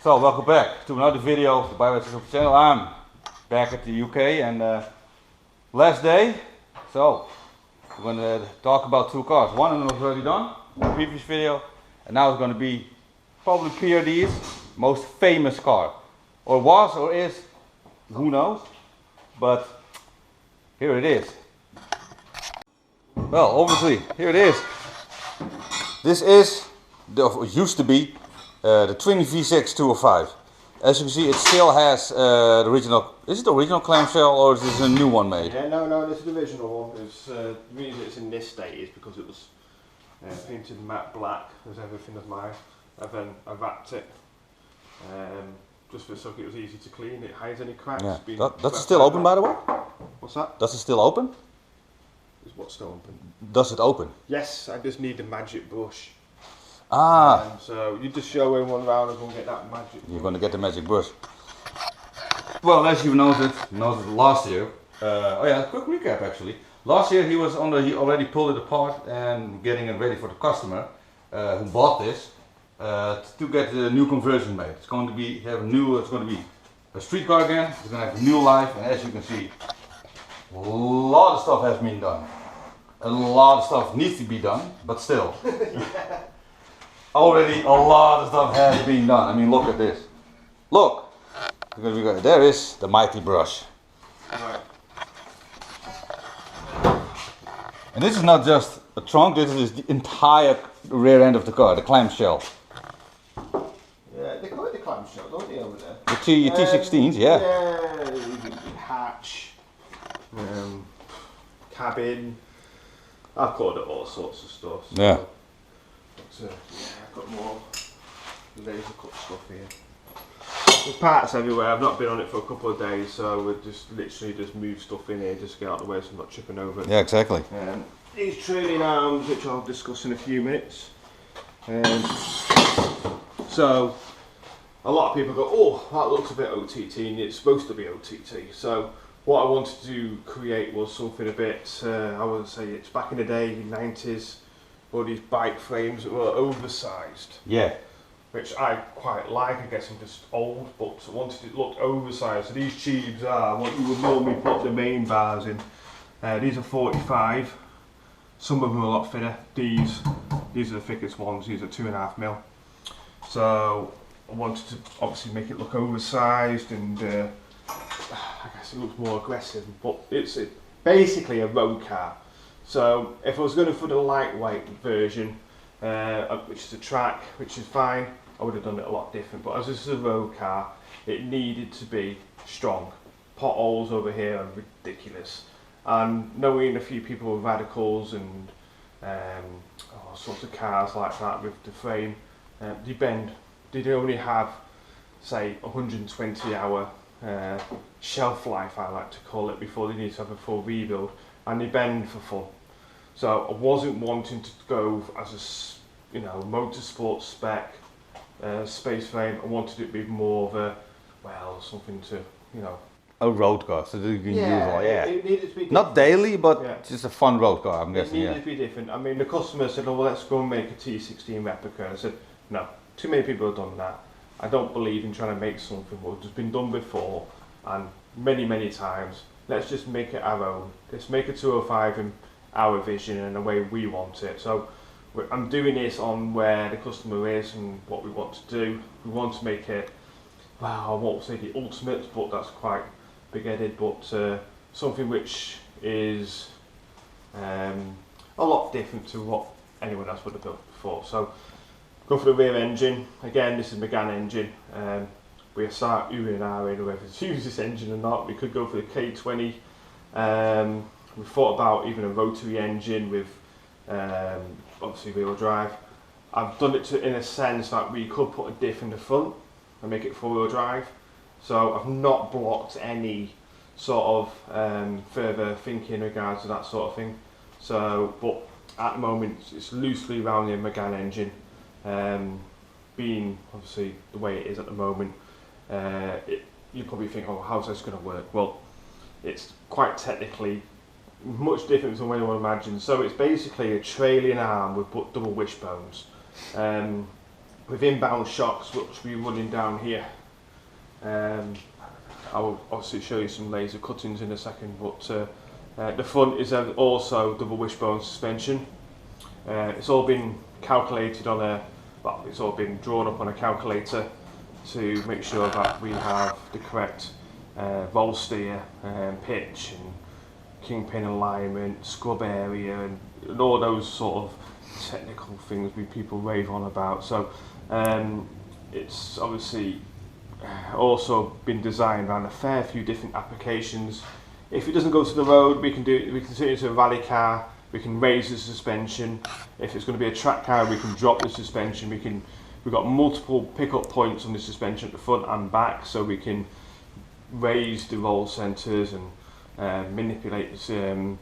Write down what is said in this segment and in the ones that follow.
So welcome back to another video of the Bonusvideo channel. I'm back at the UK and last day. So we're going to talk about two cars. One of them was already done in the previous video, and now it's going to be probably PRD's most famous car, or was, or is, who knows. But here it is. Well, obviously here it is. This is used to be the twin V6 205. As you can see, it still has the original. Is it the original clamshell or is this a new one made? Yeah, no, this is the original one. It's, the reason it's in this state is because it was painted matte black, as everything of mine. And then I wrapped it just so it was easy to clean. It hides any cracks. Yeah. That's still open, by the way? What's that? Does it still open? Is what still open? Does it open? Yes, I just need the magic brush. Ah. So you just show him one round and go and get that magic brush. You're going to get the magic brush. Well, as you noted last year, oh yeah, quick recap actually. Last year he already pulled it apart and getting it ready for the customer who bought this to get the new conversion made. It's going to be it's going to be a street car again. It's going to have new life, and as you can see, a lot of stuff has been done. A lot of stuff needs to be done, but still. Yeah. Already a lot of stuff has been done. I mean, look at this. Look! There is the mighty brush. Right. And this is not just a trunk, this is the entire rear end of the car, the clamshell. Yeah, they call it the clamshell, don't they, over there? The T16s, yeah. Yeah, the hatch, cabin. I've called it all sorts of stuff. So. Yeah. But, yeah, I've got more laser cut stuff here. There's parts everywhere. I've not been on it for a couple of days, so we're just literally moved stuff in here just to get out of the way so I'm not tripping over it. Yeah, exactly. These trailing arms, which I'll discuss in a few minutes. So a lot of people go, oh, that looks a bit OTT, and it's supposed to be OTT. So what I wanted to create was something a bit, I would say it's back in the day, 90s, all these bike frames that were oversized. Yeah. Which I quite like. I guess I'm just old, but I wanted it to look oversized. So these tubes are what you would normally put the main bars in. These are 45. Some of them are a lot thinner. These are the thickest ones. These are 2.5mm. So I wanted to obviously make it look oversized, and I guess it looks more aggressive. But it's basically a road car. So if I was going for the lightweight version, which is a track, which is fine, I would have done it a lot different. But as this is a road car, it needed to be strong. Potholes over here are ridiculous. And knowing a few people with radicals and all sorts of cars like that with the frame, they bend. They only have, say, 120-hour shelf life, I like to call it, before they need to have a full rebuild, and they bend for fun. So I wasn't wanting to go as a, motorsport spec space frame. I wanted it to be more of a, well, something to, A road car, so that you can use all, yeah. It needed to be different. Not daily, but yeah. just a fun road car, I'm guessing, It needed to be different. I mean, the customer said, oh, well, let's go and make a T16 replica. And I said, no, too many people have done that. I don't believe in trying to make something which has been done before and many, many times. Let's just make it our own. Let's make a 205 in our vision and the way we want it. So I'm doing this on where the customer is and what we want to do. We want to make it, well, I won't say the ultimate, but that's quite big-headed, but something which is a lot different to what anyone else would have built before. So go for the rear engine. Again, this is Megane engine. We start oohing and ahhing whether to use this engine or not. We could go for the K20. We thought about even a rotary engine with obviously wheel drive. I've done it in a sense that we could put a diff in the front and make it four-wheel drive. So I've not blocked any sort of further thinking in regards to that sort of thing. So, but at the moment it's loosely around the Megane engine, being obviously the way it is at the moment. You probably think, oh, how's this going to work? Well, it's quite technically much different than what you would imagine. So it's basically a trailing arm with double wishbones. with inbound shocks which will be running down here. I will obviously show you some laser cuttings in a second, but the front is also double wishbone suspension. It's all been calculated on it's all been drawn up on a calculator to make sure that we have the correct roll steer, pitch and kingpin alignment, scrub area and all those sort of technical things people rave on about. So it's obviously also been designed around a fair few different applications. If it doesn't go to the road, we can turn it into a rally car, we can raise the suspension. If it's going to be a track car, we can drop the suspension. We've got multiple pickup points on the suspension at the front and back, so we can raise the roll centres and manipulate the steering,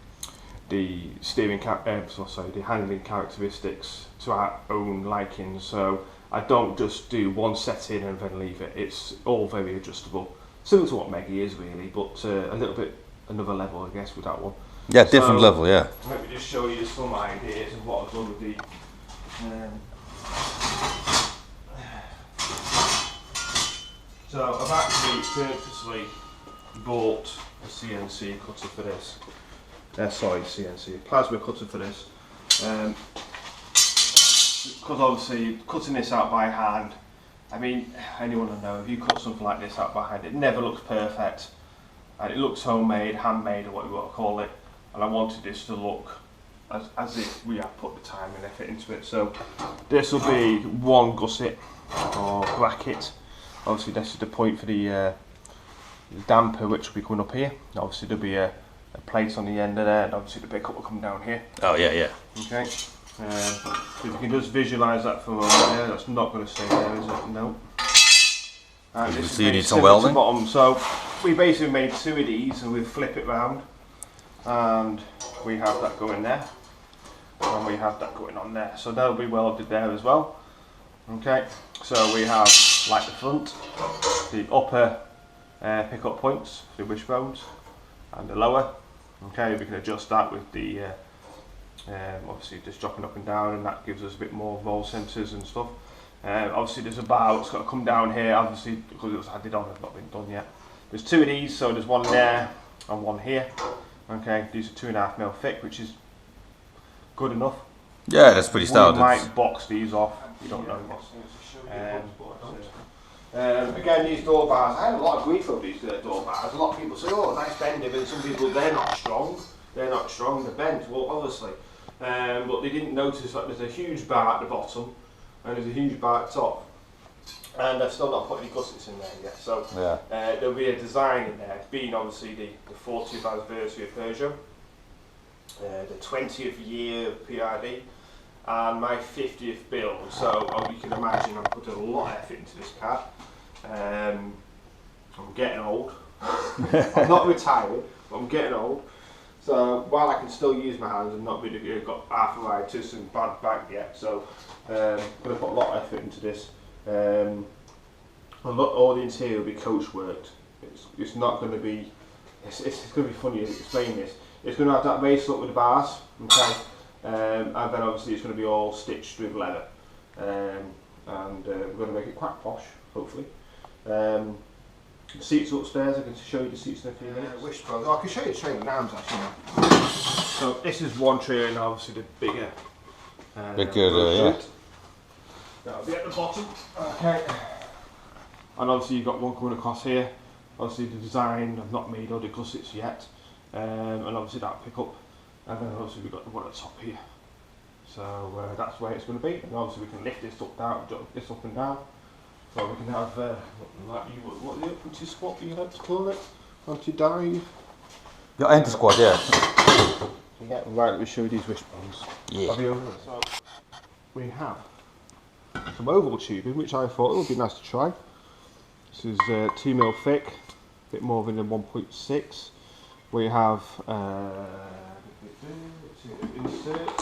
the handling characteristics to our own liking. So I don't just do one setting and then leave it. It's all very adjustable, similar to what Meggy is really, but a little bit another level, I guess, with that one. Yeah, different level, yeah. Let me just show you some ideas of what I've done with the. So I've actually purposely bought a CNC cutter for this. CNC plasma cutter for this. Because obviously cutting this out by hand, I mean, anyone will know, if you cut something like this out by hand, it never looks perfect. And it looks homemade, handmade, or what you want to call it. And I wanted this to look as if we have put the time and effort into it. So this will be one gusset or bracket. Obviously this is the point for the damper, which will be coming up here. Obviously there'll be a plate on the end of there, and obviously the pickup will come down here. Oh yeah, yeah. Okay. If you can just visualise that for a moment there, that's not going to stay there, is it? No. And this so you need some welding? Bottom. So we basically made two of these and we flip it round, and we have that going there, and we have that going on there. So that'll be welded there as well. Okay. So we have like the front, the upper pickup points, the wishbones, and the lower. Okay, we can adjust that with the obviously just dropping up and down, and that gives us a bit more roll centres and stuff. Obviously there's a bar that's got to come down here, obviously because it was added on, it's not been done yet. There's two of these, so there's one there and one here. Okay, these are 2.5mm thick, which is good enough. Yeah, that's pretty stout. We might box these off, you don't know. Again, these door bars, I had a lot of grief over these door bars. A lot of people say, oh, nice bending, and some people, they're not strong, they're bent. Well, obviously. But they didn't notice that there's a huge bar at the bottom and there's a huge bar at the top. And I've still not put any gussets in there yet. So yeah. There'll be a design in there, being obviously the 40th anniversary of Peugeot, the 20th year of PRD, and my 50th build. So you can imagine I'm putting a lot of effort into this car. I'm getting old. I'm not retired, but I'm getting old. So while I can still use my hands, I've not really got arthritis and bad back yet. So I'm going to put a lot of effort into this. All the interior will be coach worked. It's not going to be. It's going to be funny to explain this. It's going to have that race look with the bars, okay, and then obviously it's going to be all stitched with leather, and we're going to make it quite posh, hopefully. The seats upstairs, I can show you the seats in a few minutes. Wishbone. Oh, I can show you the train with arms actually. So this is one tray, and obviously the bigger. Yeah. That'll be at the bottom. Okay. And obviously you've got one coming across here. Obviously the design, I've not made all the gussets yet. And obviously that pickup. And then obviously we've got the one at the top here. So that's where it's going to be. And obviously we can lift this up down, this up and down. So we can have what the anti-squat you like to call it? Anti-dive? Yeah, anti-squat, yeah. Yeah, right, let me show you these wishbones. Yeah. So we have some oval tubing, which I thought would be nice to try. This is 2mm thick, a bit more than a 1.6. We have insert,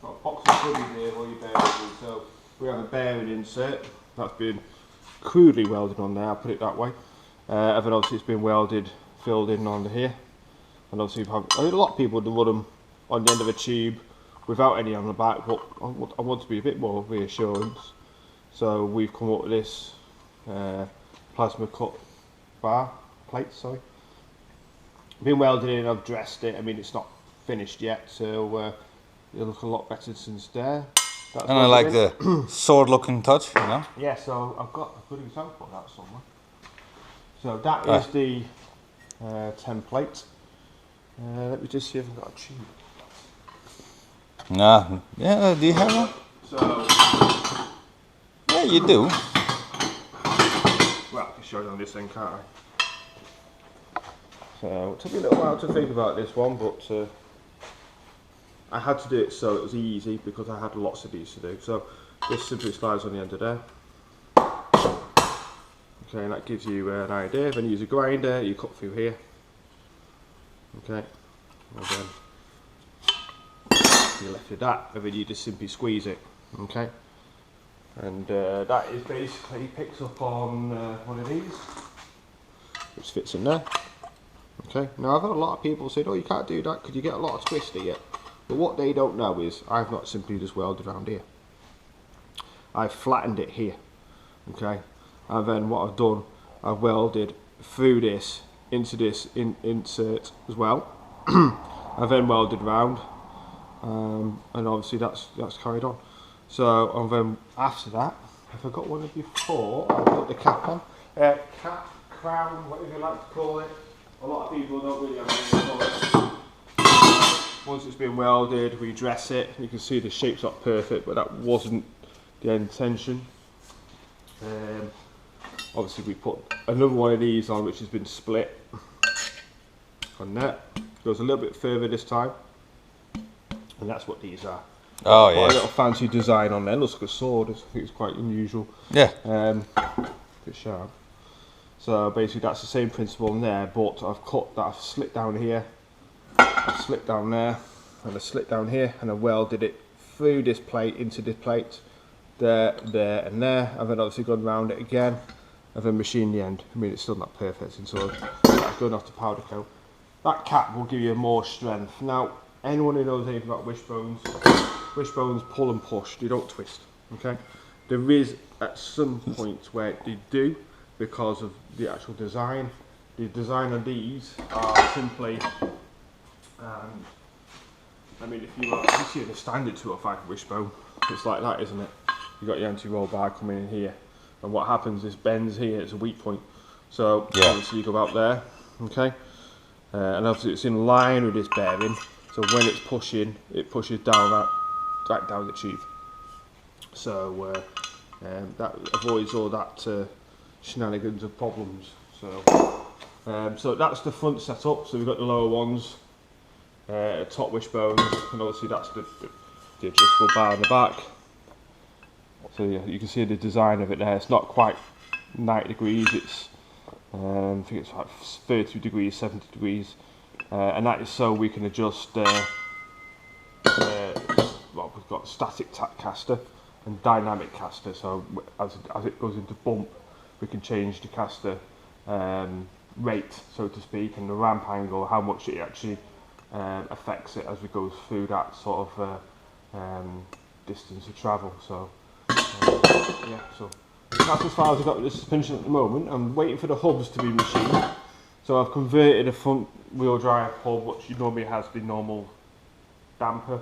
got a box of goodies here, all your bearings. So we have a bearing insert that's been crudely welded on there, I'll put it that way. And then obviously it's been welded, filled in under here. And obviously a lot of people do run them on the end of a tube without any on the back, but I want to be a bit more reassurance. So we've come up with this plasma cut bar plate, sorry. Been welded in, I've dressed it. I mean, it's not finished yet, so it'll look a lot better since there. That's and I like the sword looking touch, you know. Yeah, so I've got a good example of that somewhere. So that is the template. Let me just see if I've got a tube. Nah, yeah, do you have one? So, Yeah, you do. well, I can show you on this thing, can't I? So it took me a little while to think about this one, but I had to do it so it was easy because I had lots of these to do. So this simply slides on the end of there. Okay, and that gives you an idea. Then you use a grinder, you cut through here. Okay, and then you're left with that, and then you just simply squeeze it. Okay, and that is basically picks up on one of these, which fits in there. Okay, now I've had a lot of people saying, oh, you can't do that because you get a lot of twist here. But what they don't know is I've not simply just welded around here. I've flattened it here. Okay, and then what I've done, I've welded through this into this insert as well. I've then welded around, and obviously that's carried on. So and then after that, if I got one of before, I'll put the cap on. Cap, crown, whatever you like to call it. A lot of people don't really have any call it. Once it's been welded, we dress it. You can see the shape's not perfect, but that wasn't the intention. Obviously we put another one of these on which has been split on that. Goes a little bit further this time, and that's what these are. Oh Quite yeah. a little fancy design on there. Looks like a sword. I think it's quite unusual. Yeah. Bit sharp. So basically that's the same principle in there, but I've cut that. I've slit down here, I've slit down there, and I slit down here, and I welded it through this plate into this plate. There, and there. I've then obviously gone round it again. I've then machined the end. I mean, it's still not perfect until it's going off the powder coat. That cap will give you more strength. Now, anyone who knows anything about wishbones pull and push. They don't twist. Okay. There is at some point where they do because of the actual design. The design of these are simply. I mean, if you see the standard 205 wishbone, it's like that, isn't it? You've got your anti-roll bar coming in here, and what happens is bends here, it's a weak point. So yeah. obviously you go out there, okay? And obviously it's in line with this bearing, so when it's pushing, it pushes down right down the tube. So that avoids all that shenanigans of problems. So that's the front setup. So we've got the lower ones, top wishbones, and obviously that's the adjustable bar in the back. So yeah, you can see the design of it there. It's not quite 90 degrees, it's I think it's like 30 degrees, 70 degrees, and that is so we can adjust well, we've got static tack caster and dynamic caster, so as it goes into bump we can change the caster rate, so to speak, and the ramp angle, how much it actually affects it as we go through that sort of distance of travel. So yeah, so that's as far as I've got with the suspension at the moment. I'm waiting for the hubs to be machined. So I've converted a front wheel drive hub, which normally has the normal damper,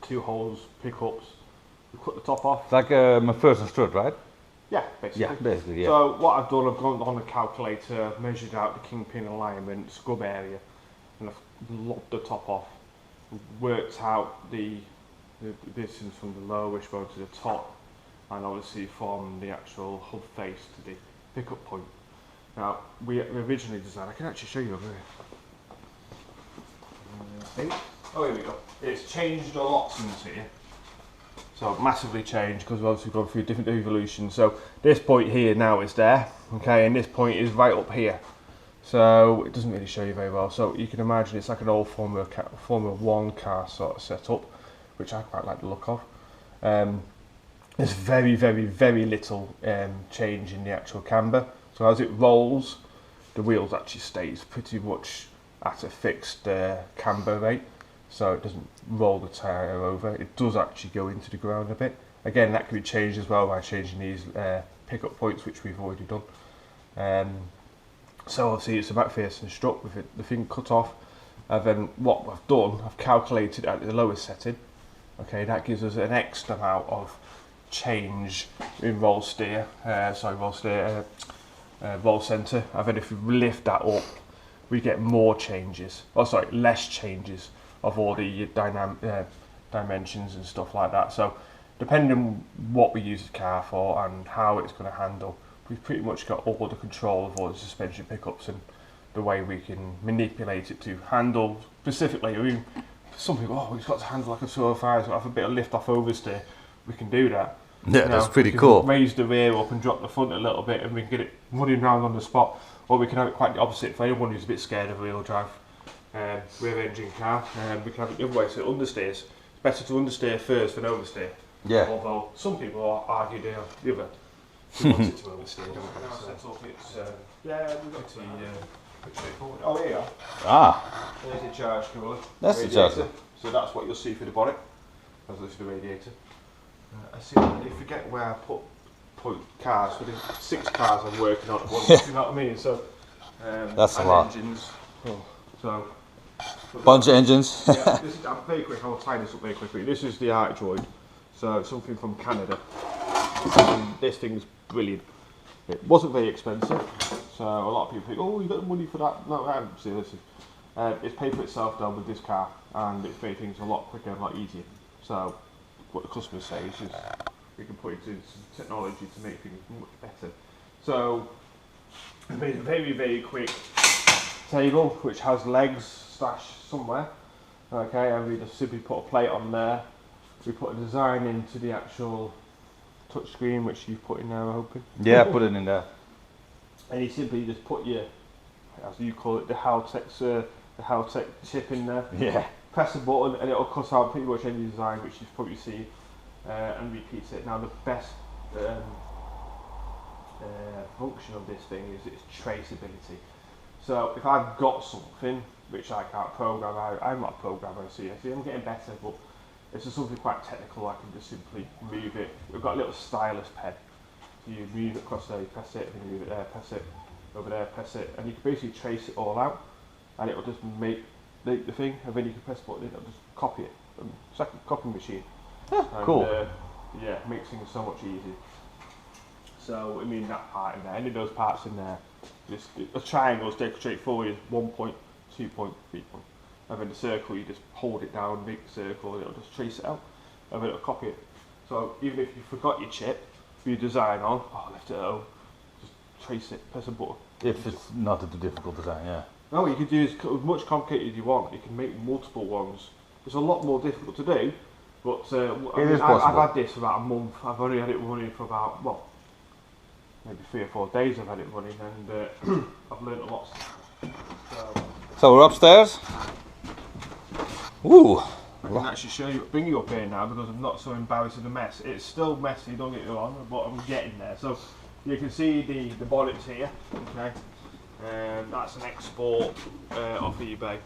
2 holes, pickups. We cut the top off. It's like McPherson strut, right? Yeah, basically. Yeah, basically, yeah. So what I've done, I've gone on the calculator, measured out the kingpin alignment, scrub area, and I've lopped the top off, worked out the distance from the lower wishbone to the top, and obviously from the actual hub face to the pickup point. Now, we originally designed, I can actually show you over here. Oh, here we go. It's changed a lot since here. So massively changed because we've obviously gone through different evolutions. So this point here now is there, okay, and this point is right up here. So it doesn't really show you very well. So you can imagine it's like an old Formula 1 car sort of setup, which I quite like the look of. There's very, very, very little change in the actual camber. So as it rolls, the wheels actually stays pretty much at a fixed camber rate. So it doesn't roll the tyre over. It does actually go into the ground a bit, Again, that can be changed as well by changing these pickup points, which we've already done. So obviously it's about face and struck with the thing cut off. And then what I've done, I've calculated at the lowest setting. Okay, that gives us an extra amount of change in roll steer, roll center. And then if we lift that up, we get more changes. Oh, sorry, less changes of all the dimensions and stuff like that. So depending on what we use the car for and how it's going to handle, we've pretty much got all the control of all the suspension pickups and the way we can manipulate it to handle specifically. I mean, some people, oh, it's got to handle like a 205, so have a bit of lift off oversteer. We can do that. Yeah, that's pretty cool. Raise the rear up and drop the front a little bit, and we can get it running around on the spot. Or we can have it quite the opposite for anyone who's a bit scared of wheel drive. Rear engine car, we can have it the other way, so it understeers. It's better to understeer first than oversteer. Yeah. Although some people argue the other. We want it to oversteer, don't we? Now set up, it's we've got pretty straightforward. Oh, here you are. Ah. There's the charge cooler. That's the charger. So that's what you'll see for the bonnet. As this is the radiator. I see. I forget where I put cars. So there's 6 cars I'm working on at once. You know what I mean? So that's a lot. Engines. Oh, so. Bunch of engines. Yeah, I'm very quick. I'll tie this up very quickly. This is the Arcdroid. So it's something from Canada. And this thing's brilliant. It wasn't very expensive. So a lot of people think, oh, you got the money for that. No, I haven't. See, this is. It's paid for itself down with this car, and it's made things a lot quicker and a lot easier. So what the customer says is we can put into some technology to make things much better. So we made a very, very quick table which has legs stashed somewhere. Okay, and we just simply put a plate on there. We put a design into the actual touchscreen, which you've put in there, I'm hoping. Yeah, put it in there. And you simply just put your, as you call it, the Haltech chip in there. Yeah. Press a button and it'll cut out pretty much any design which you've probably seen, and repeat it. Now the best function of this thing is its traceability. So if I've got something which I can't program, I'm not a programmer, so I'm getting better, but it's just something quite technical. I can just simply move it. We've got a little stylus pen. So you move it across there, you press it, and you move it there, press it, over there, press it, and you can basically trace it all out, and it'll just make the thing, and then you can press a button, it'll just copy it. It's like a copy machine. And, cool. Yeah, makes things so much easier. So, I mean, that part in there, any of those parts in there, just a triangle, straightforward, is 1 point, 2 point, 3 point. And then the circle, you just hold it down, make the circle, and it'll just trace it out, and then it'll copy it. So, even if you forgot your chip, your design on, left it at home, just trace it, press a button. If it's not a too difficult design, yeah. No, you can do as much complicated as you want. You can make multiple ones. It's a lot more difficult to do, but I've had this for about a month. I've only had it running for about, maybe 3 or 4 days I've had it running, and I've learned a lot. So we're upstairs. Ooh. I can actually show you, bring you up here now because I'm not so embarrassed of the mess. It's still messy, don't get me wrong, but I'm getting there. So you can see the bonnets here, okay? That's an export off eBay.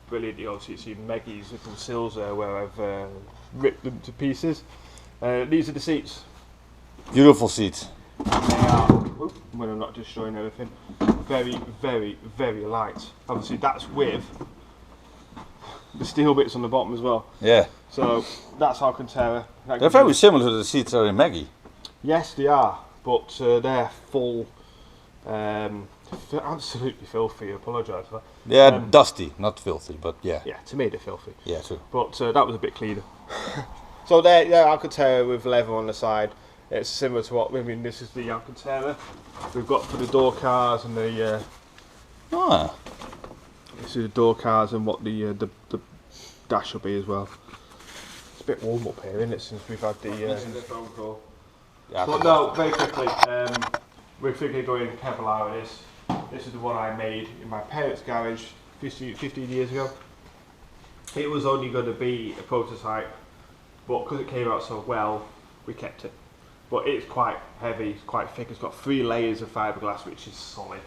Brilliant, you obviously see Maggie's little sills there where I've ripped them to pieces. These are the seats. Beautiful seats. They are, when I'm not just showing everything, very, very, very light. Obviously that's with the steel bits on the bottom as well. Yeah. So that's Alcantara. They're very similar to the seats that are in Maggie. Yes, they are, but they're full, absolutely filthy. I apologise for that. Yeah, dusty, not filthy, but yeah. Yeah, to me they're filthy. Yeah, true. But that was a bit cleaner. So they're Alcantara with leather on the side. It's similar to what, I mean, this is the Alcantara we've got for the door cars and the. This is the door cars and what the dash will be as well. It's a bit warm up here, isn't it, since we've had the phone call. Yeah, but no, very quickly, we're thinking of going Kevlar with this. This is the one I made in my parents' garage 15 years ago. It was only going to be a prototype, but because it came out so well, we kept it. But it's quite heavy, it's quite thick, it's got 3 layers of fiberglass, which is solid.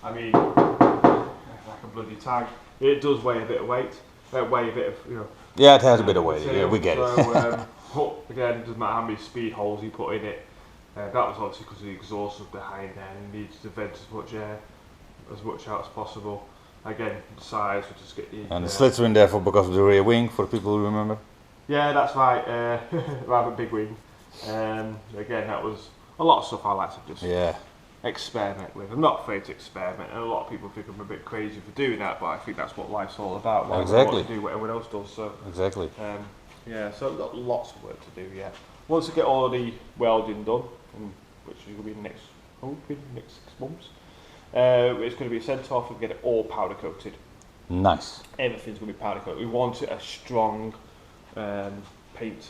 I mean, like a bloody tag. It does weigh a bit of weight, weigh a bit of, Yeah, it has a bit of weight, yeah, we get it. But again, it doesn't matter how many speed holes you put in it. That was obviously because the exhaust was behind there and needed to vent as much air, as much out as possible. Again, the size, we just get the... And the slits are in there for because of the rear wing, for the people who remember. Yeah, that's right, rather big wing. Again, that was a lot of stuff I like to just experiment with. I'm not afraid to experiment, and a lot of people think I'm a bit crazy for doing that, but I think that's what life's all about. Why would I want to do what everyone else does? So exactly. Yeah, so I've got lots of work to do yet. Once I get all the welding done, which is going to be the next 6 months, it's going to be sent off and get it all powder coated. Nice. Everything's going to be powder coated. We want it a strong paint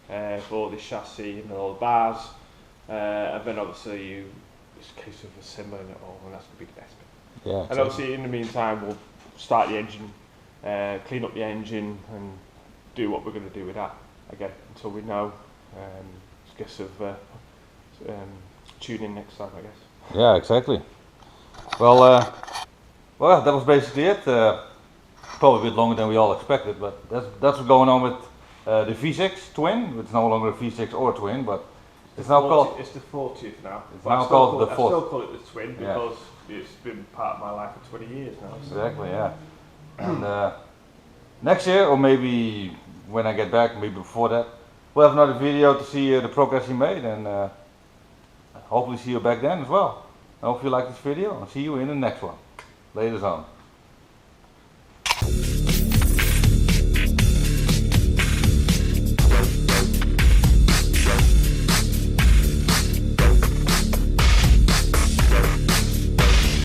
for all the chassis and all the bars, and then obviously it's a case of assembling it all, and that's going to be the best bit. Yeah. Exactly. And obviously in the meantime we'll start the engine, clean up the engine, and do what we're going to do with that again until we know. I guess of tune in next time, I guess. Yeah, exactly. Well, that was basically it. Probably a bit longer than we all expected, but that's what's going on with the V6 twin. It's no longer a V6 or a twin, but it's now called. It's the 40th now. It's now called the 4th. I still call it the twin because it's been part of my life for 20 years now. So. Exactly, yeah. And next year, or maybe when I get back, maybe before that, we'll have another video to see the progress he made, and hopefully see you back then as well. I hope you like this video, and see you in the next one. Later on.